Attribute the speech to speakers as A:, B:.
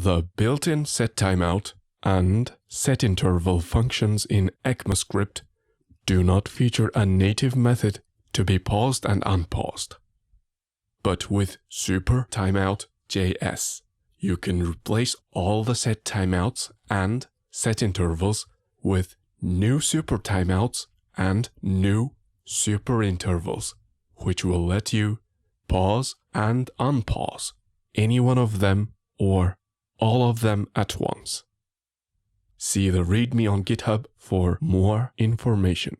A: The built-in setTimeout and setInterval functions in ECMAScript do not feature a native method to be paused and unpaused. But with SuperTimeout-JS, you can replace all the setTimeouts and setIntervals with new SuperTimeouts and new SuperIntervals, which will let you pause and unpause any one of them or all of them at once. See the README on GitHub for more information.